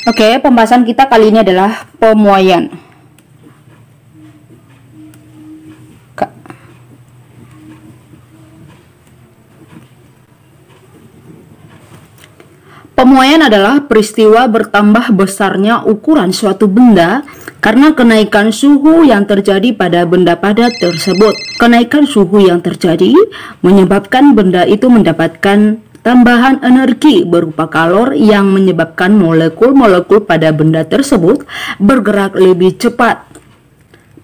Oke, pembahasan kita kali ini adalah pemuaian. Pemuaian adalah peristiwa bertambah besarnya ukuran suatu benda karena kenaikan suhu yang terjadi pada benda padat tersebut. Kenaikan suhu yang terjadi menyebabkan benda itu mendapatkan tambahan energi berupa kalor yang menyebabkan molekul-molekul pada benda tersebut bergerak lebih cepat.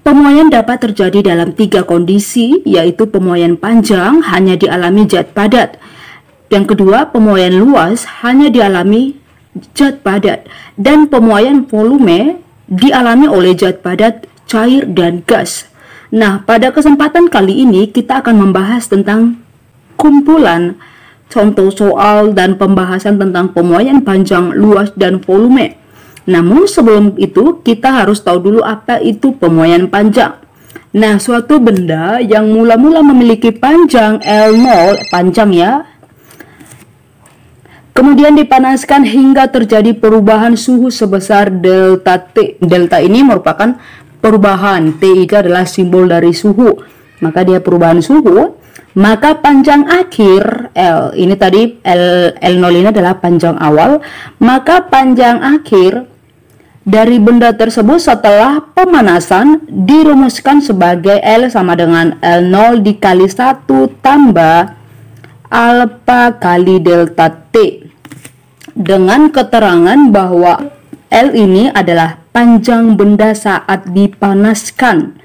Pemuaian dapat terjadi dalam 3 kondisi, yaitu pemuaian panjang hanya dialami zat padat. Yang kedua, pemuaian luas hanya dialami zat padat. Dan pemuaian volume dialami oleh zat padat, cair, dan gas. Nah, pada kesempatan kali ini kita akan membahas tentang kumpulan contoh soal dan pembahasan tentang pemuaian panjang, luas, dan volume. Namun sebelum itu kita harus tahu dulu apa itu pemuaian panjang. Nah, suatu benda yang mula-mula memiliki panjang L0, panjang ya, kemudian dipanaskan hingga terjadi perubahan suhu sebesar delta T. Delta ini merupakan perubahan, T itu adalah simbol dari suhu, maka dia perubahan suhu. Maka panjang akhir L, ini tadi L0 ini adalah panjang awal, maka panjang akhir dari benda tersebut setelah pemanasan dirumuskan sebagai L sama dengan L0 dikali 1 tambah alpha kali delta T, dengan keterangan bahwa L ini adalah panjang benda saat dipanaskan.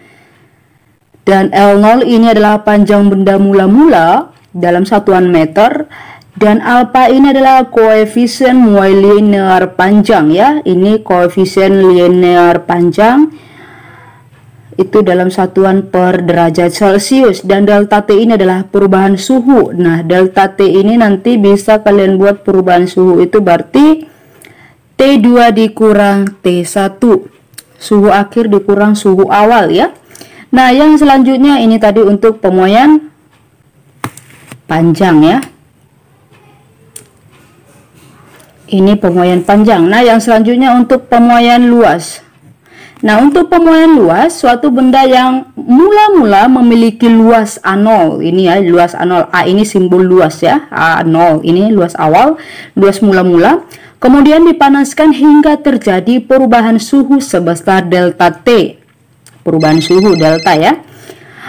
Dan L0 ini adalah panjang benda mula-mula dalam satuan meter. Dan alpha ini adalah koefisien muai linear panjang ya. Ini koefisien linear panjang itu dalam satuan per derajat Celcius. Dan delta T ini adalah perubahan suhu. Nah, delta T ini nanti bisa kalian buat perubahan suhu itu berarti T2 dikurang T1. Suhu akhir dikurang suhu awal ya. Nah, yang selanjutnya ini tadi untuk pemuaian panjang ya. Ini pemuaian panjang. Nah, yang selanjutnya untuk pemuaian luas. Nah, untuk pemuaian luas, suatu benda yang mula-mula memiliki luas A0. Ini ya, luas A0. A ini simbol luas ya. A0 ini luas awal, luas mula-mula. Kemudian dipanaskan hingga terjadi perubahan suhu sebesar delta T. Perubahan suhu delta ya,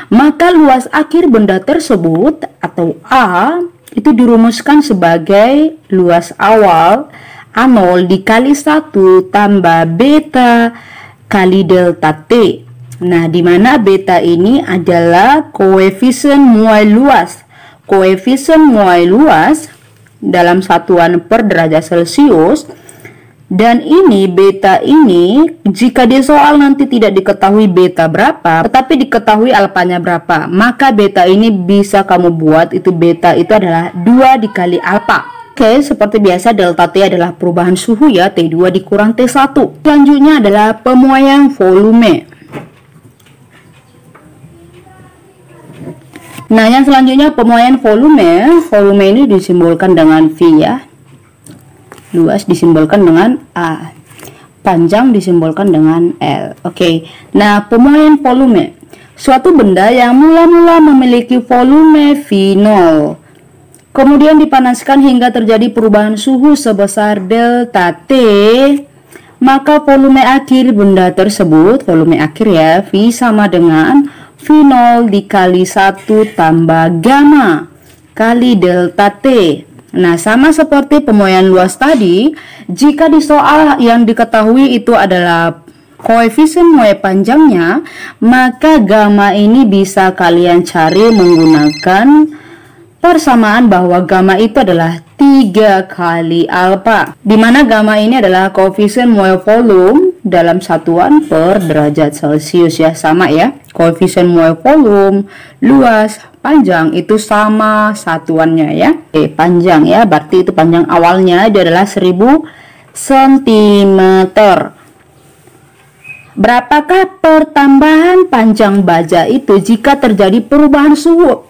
maka luas akhir benda tersebut atau A itu dirumuskan sebagai luas awal A0 dikali 1 tambah beta kali delta T. Nah, di mana beta ini adalah koefisien muai luas. Koefisien muai luas dalam satuan per derajat Celcius. Dan ini beta ini jika di soal nanti tidak diketahui beta berapa, tetapi diketahui alfanya berapa, maka beta ini bisa kamu buat itu beta itu adalah 2 dikali alfa. Oke, seperti biasa delta T adalah perubahan suhu ya, T2 dikurang T1. Selanjutnya adalah pemuaian volume. Nah, yang selanjutnya pemuaian volume. Volume ini disimbolkan dengan V ya. Luas disimbolkan dengan A, panjang disimbolkan dengan L. Oke. Nah, pemuaian volume. Suatu benda yang mula-mula memiliki volume V0, kemudian dipanaskan hingga terjadi perubahan suhu sebesar delta T, maka volume akhir benda tersebut, volume akhir ya, V sama dengan V0 dikali 1 tambah gamma kali delta T. Nah, sama seperti pemoyan luas tadi, jika di soal yang diketahui itu adalah koefisien muai panjangnya, maka gamma ini bisa kalian cari menggunakan persamaan bahwa gamma itu adalah 3 kali alfa, di mana gamma ini adalah koefisien muai volume dalam satuan per derajat Celcius ya, sama ya. Koefisien muai volume, luas, panjang itu sama satuannya ya. Panjang ya, berarti itu panjang awalnya itu adalah 1000 cm. Berapakah pertambahan panjang baja itu jika terjadi perubahan suhu?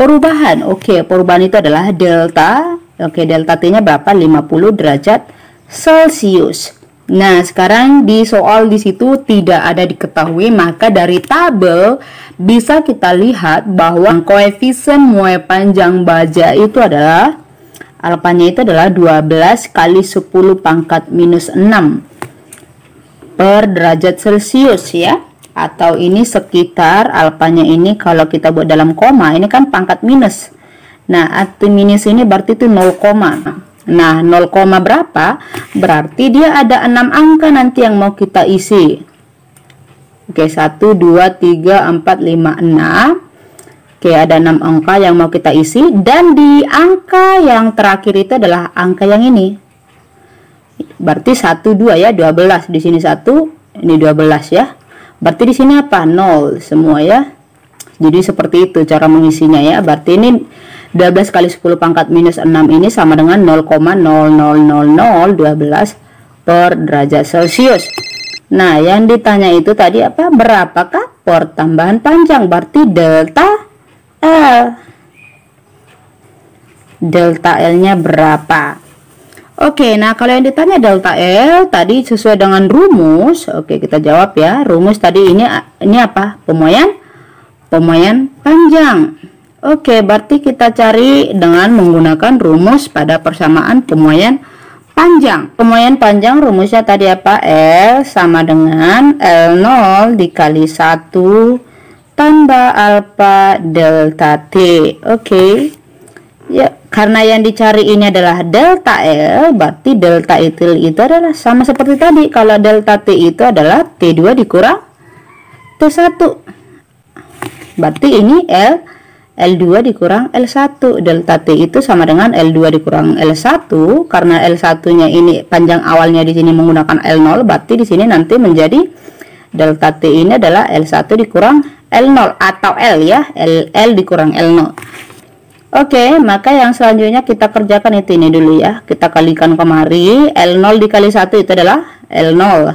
Oke, perubahan itu adalah delta. Oke, delta T-nya berapa? 50 derajat Celcius. Nah, sekarang di soal di situ tidak ada diketahui, maka dari tabel bisa kita lihat bahwa koefisien muai panjang baja itu adalah alfanya itu adalah 12 kali 10 pangkat minus 6 per derajat Celcius ya, atau ini sekitar alfanya ini kalau kita buat dalam koma ini kan pangkat minus. Nah, arti minus ini berarti itu 0, nah 0, berapa? Berarti dia ada 6 angka nanti yang mau kita isi. Oke, 1 2 3 4 5 6. Oke, ada 6 angka yang mau kita isi, dan di angka yang terakhir itu adalah angka yang ini. Berarti 1 2 ya, 12. Di sini 1, ini 12 ya. Berarti di sini apa? 0 semua ya. Jadi seperti itu cara mengisinya ya. Berarti ini 12 kali 10 pangkat minus 6 ini sama dengan 0,0000012 per derajat Celcius. Nah, yang ditanya itu tadi apa? Berapakah pertambahan panjang? Berarti delta L. Delta L-nya berapa? Oke, nah kalau yang ditanya delta L tadi sesuai dengan rumus. Oke, kita jawab ya. Rumus tadi ini apa? Pemoyan panjang. Oke, berarti kita cari dengan menggunakan rumus pada persamaan pemoyan panjang. Pemoyan panjang rumusnya tadi apa? L sama dengan L0 dikali 1 tambah alfa delta T. Oke. Ya, karena yang dicari ini adalah delta L, berarti delta itu adalah sama seperti tadi. Kalau delta T itu adalah T2 dikurang T1. Berarti ini L2 dikurang L1. Delta T itu sama dengan L2 dikurang L1. Karena L1-nya ini panjang awalnya di sini menggunakan L0, berarti di sini nanti menjadi delta T ini adalah L1 dikurang L0 atau L ya, L dikurang L0. Oke, maka yang selanjutnya kita kerjakan itu ini dulu ya. Kita kalikan kemari, L0 dikali 1 itu adalah L0.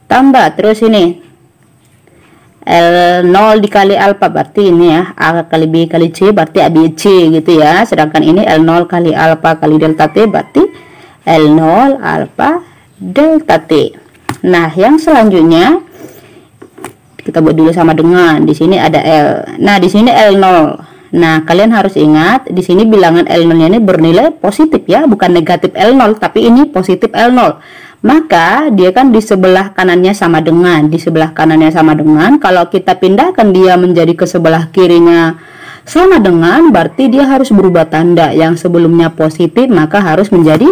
Tambah terus ini L0 dikali alfa, berarti ini ya A kali B kali C, berarti ABC gitu ya. Sedangkan ini L0 kali alfa kali delta T, berarti L0 alfa delta T. Nah, yang selanjutnya kita buat dulu sama dengan di sini ada L. Nah, di sini L0. Nah, kalian harus ingat di sini bilangan L0-nya ini bernilai positif ya, bukan negatif L0, tapi ini positif L0. Maka dia kan di sebelah kanannya sama dengan, kalau kita pindahkan dia menjadi ke sebelah kirinya sama dengan, berarti dia harus berubah tanda. Yang sebelumnya positif maka harus menjadi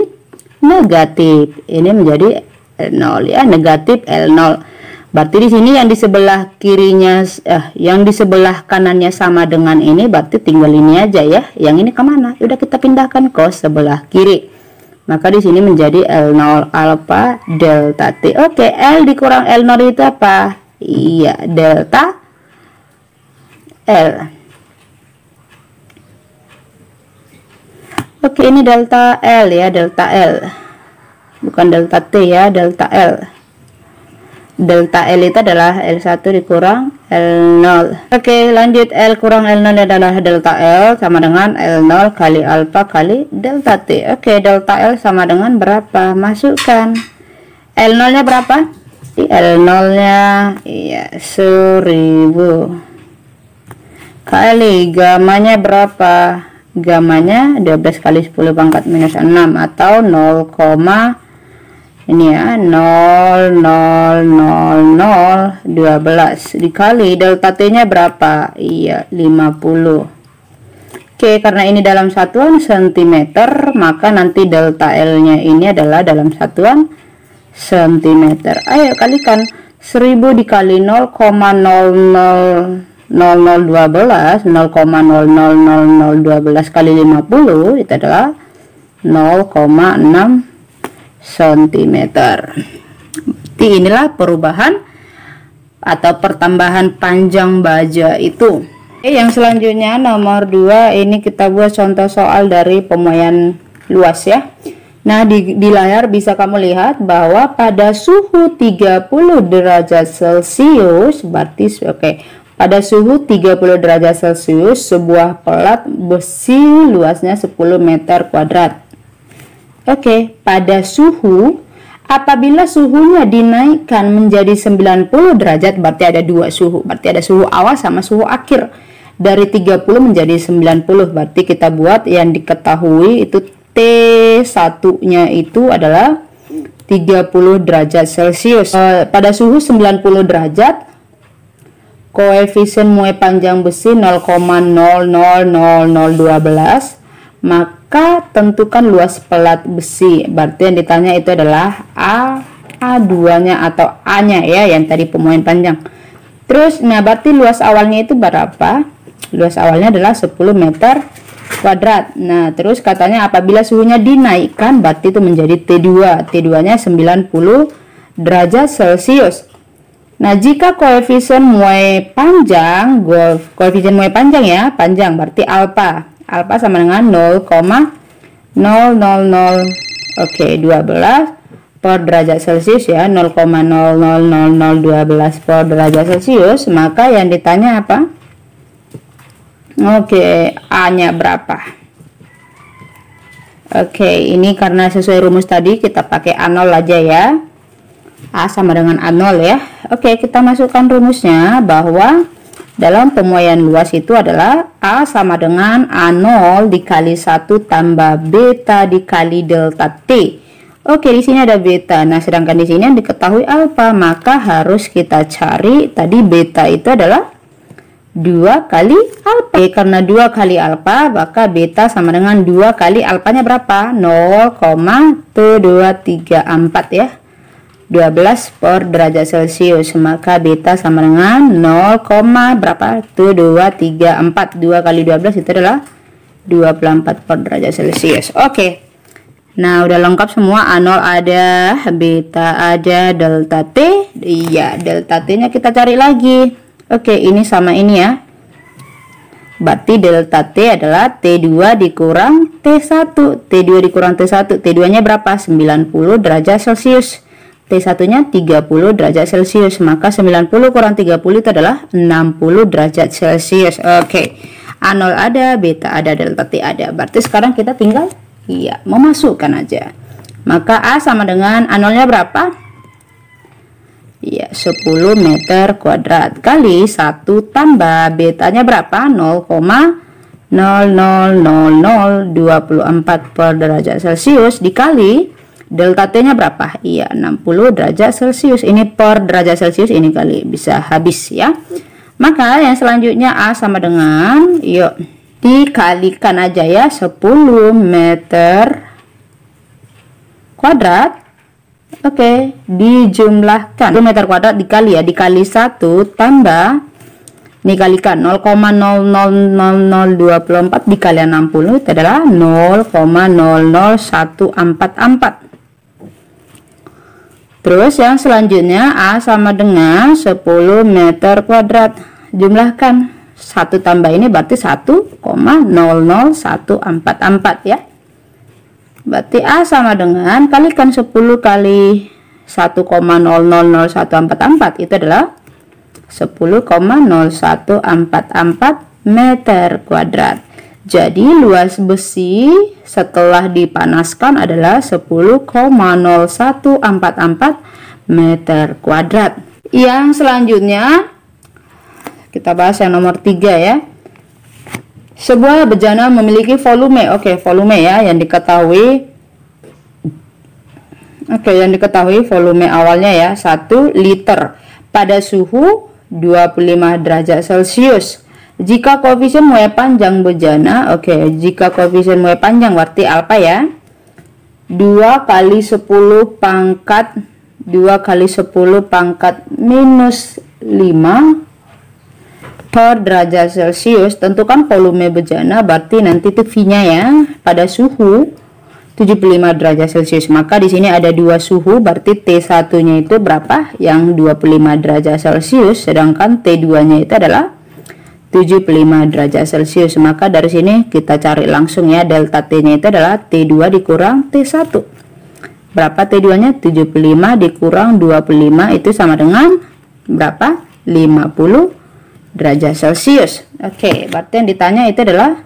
negatif. Ini menjadi L0 ya, negatif L0. Berarti di sini yang di sebelah kirinya yang di sebelah kanannya sama dengan ini, berarti tinggal ini aja ya. Yang ini kemana? Udah kita pindahkan ke sebelah kiri. Maka di sini menjadi L0 alfa delta T. Oke, L dikurang L0 itu apa? Iya, delta L. Oke, ini delta L ya, delta L. Bukan delta T ya, delta L. Delta L itu adalah L1 dikurang L0. Oke, lanjut. L kurang L0 adalah delta L sama dengan L0 kali alfa kali delta T. Oke, delta L sama dengan berapa? Masukkan. L0 nya berapa? L0 nya iya 1000 kali gamanya berapa? Gamanya 12 kali 10 pangkat minus 6 atau 0, ini ya 0,000012 dikali delta T nya berapa? Iya 50 Oke, karena ini dalam satuan sentimeter, maka nanti delta L-nya ini adalah dalam satuan sentimeter. Ayo kalikan 1000 dikali 0,000012 0,000012 kali 50 itu adalah 0,6 cm. Jadi inilah perubahan atau pertambahan panjang baja itu. Yang selanjutnya nomor 2, ini kita buat contoh soal dari pemuaian luas ya. Nah, di layar bisa kamu lihat bahwa pada suhu 30 derajat Celcius, berarti pada suhu 30 derajat Celcius sebuah pelat besi luasnya 10 meter kuadrat. Pada suhu, apabila suhunya dinaikkan menjadi 90 derajat, berarti ada dua suhu. Berarti ada suhu awal sama suhu akhir. Dari 30 menjadi 90, berarti kita buat yang diketahui itu T1-nya itu adalah 30 derajat Celcius. Pada suhu 90 derajat, koefisien muai panjang besi 0,000012, maka tentukan luas pelat besi. Berarti yang ditanya itu adalah A2-nya atau A-nya ya, yang tadi pemuaian panjang. Terus, nah berarti luas awalnya itu berapa? Luas awalnya adalah 10 meter kuadrat. Nah, terus katanya apabila suhunya dinaikkan, berarti itu menjadi T2. T2-nya 90 derajat Celcius. Nah, jika koefisien muai panjang, ya, panjang berarti alfa. Alfa sama dengan 0,000 per derajat Celcius ya, 0,000012 per derajat Celcius. Maka yang ditanya apa? A-nya berapa? Ini karena sesuai rumus tadi kita pakai A0 aja ya. A sama dengan A0 ya. Kita masukkan rumusnya bahwa dalam pemuaian luas itu adalah A sama dengan A0 dikali 1 tambah beta dikali delta T. Di sini ada beta. Nah, sedangkan di sini yang diketahui alfa, maka harus kita cari tadi beta itu adalah 2 kali alfa. Karena 2 kali alfa, maka beta sama dengan 2 kali alfanya berapa? 0,234 ya. 12 per derajat Celcius. Maka beta sama dengan 0,234. 2 kali 12 itu adalah 24 per derajat Celcius. Nah, udah lengkap semua. A0 ada, beta ada, delta T. Iya, delta T-nya kita cari lagi. Ini sama ini ya. Berarti delta T adalah T2 dikurang T1. T2 dikurang T1. T2-nya berapa? 90 derajat Celcius. T1-nya 30 derajat Celcius. Maka 90 kurang 30 itu adalah 60 derajat Celcius. A0 ada, beta ada, delta T ada. Berarti sekarang kita tinggal memasukkan aja. Maka A sama dengan A0-nya berapa? 10 meter kuadrat kali 1 tambah betanya berapa? 0,00024 per derajat Celcius dikali delta T-nya berapa? 60 derajat Celcius. Ini per derajat Celcius, ini kali bisa habis ya. Maka yang selanjutnya A sama dengan, dikalikan aja ya, 10 meter kuadrat. Dijumlahkan 10 meter kuadrat dikali 1 tambah, dikalikan 0,00024 dikali 60 itu adalah 0,00144. Terus yang selanjutnya A sama dengan 10 meter kuadrat, jumlahkan 1 tambah ini berarti 1,00144 ya. Berarti A sama dengan, kalikan 10 kali 1,000144 itu adalah 10,0144 meter kuadrat. Jadi luas besi setelah dipanaskan adalah 10,0144 meter kuadrat. Yang selanjutnya kita bahas yang nomor 3 ya. Sebuah bejana memiliki volume, volume ya, yang diketahui. Yang diketahui volume awalnya ya, 1 liter pada suhu 25 derajat Celcius. Jika koefisien muai panjang bejana, jika koefisien muai panjang berarti alfa ya. 2 kali 10 pangkat minus 5 per derajat Celcius. Tentukan volume bejana, berarti nanti itu V-nya ya pada suhu 75 derajat Celcius. Maka di sini ada dua suhu, berarti T1-nya itu berapa? Yang 25 derajat Celcius, sedangkan T2-nya itu adalah 75 derajat Celcius. Maka dari sini kita cari langsung ya, delta T-nya itu adalah T2 dikurang T1. Berapa T2-nya? 75 dikurang 25 itu sama dengan berapa? 50 derajat Celcius. Berarti yang ditanya itu adalah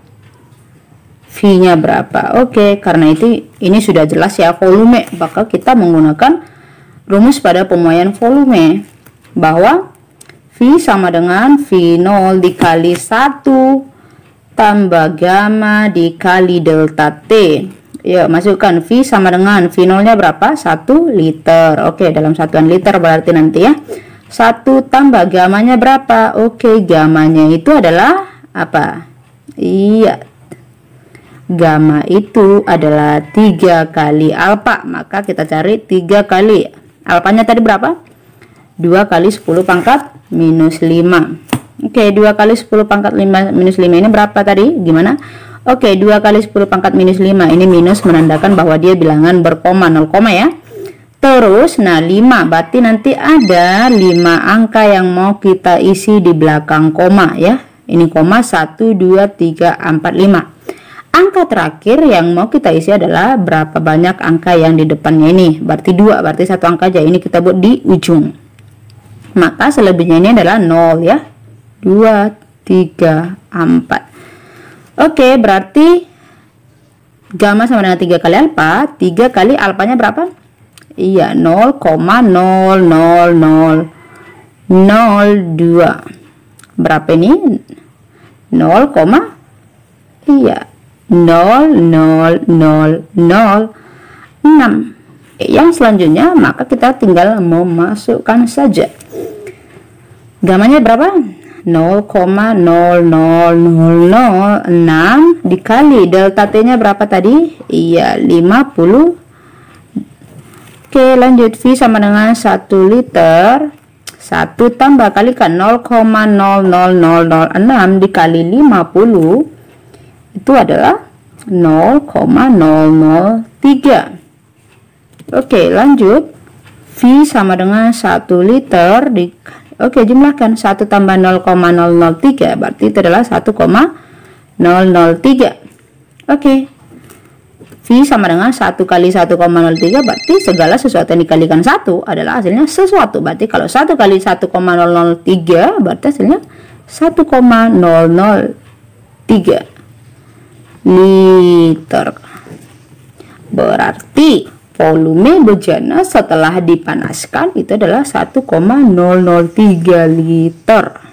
V-nya berapa. Karena itu ini sudah jelas ya volume, maka kita menggunakan rumus pada pemuaian volume bahwa V sama dengan V0 dikali 1 tambah gamma dikali delta T. Yuk masukkan V sama dengan V0 nya berapa? 1 liter. Dalam satuan liter berarti nanti ya 1 tambah gamanya berapa? Gamanya itu adalah apa? Iya, gamma itu adalah 3 kali alfa. Maka kita cari 3 kali alfanya tadi berapa? 2 kali 10 pangkat minus 5. 2 kali 10 pangkat minus 5 ini berapa tadi? Gimana? 2 kali 10 pangkat minus 5 ini minus menandakan bahwa dia bilangan berkoma, 0, ya. Terus nah 5 berarti nanti ada 5 angka yang mau kita isi di belakang koma ya. Ini koma 1 2 3 4 5. Angka terakhir yang mau kita isi adalah berapa banyak angka yang di depannya ini. Berarti 2, berarti satu angka aja ini kita buat di ujung. Maka selebihnya ini adalah 0 ya. 2 3 4. Berarti gamma sama dengan 3 kali alfa. 3 kali alfanya berapa? Iya, 0,00002. Berapa ini? 0, iya 0,0006. Yang selanjutnya maka kita tinggal memasukkan saja. Gamanya berapa? 0,00006 dikali delta T-nya berapa tadi? Iya, 50. Lanjut, V sama dengan 1 liter. 1 tambah kalikan 0,00006 dikali 50 itu adalah 0,003. Lanjut, V sama dengan 1 liter di jumlahkan 1 tambah 0,003 berarti itu adalah 1,003. V sama dengan 1 kali 1,03 berarti segala sesuatu yang dikalikan 1 adalah hasilnya sesuatu. Berarti kalau 1 kali 1,003 berarti hasilnya 1,003 liter. Berarti volume bejana setelah dipanaskan itu adalah 1,003 liter.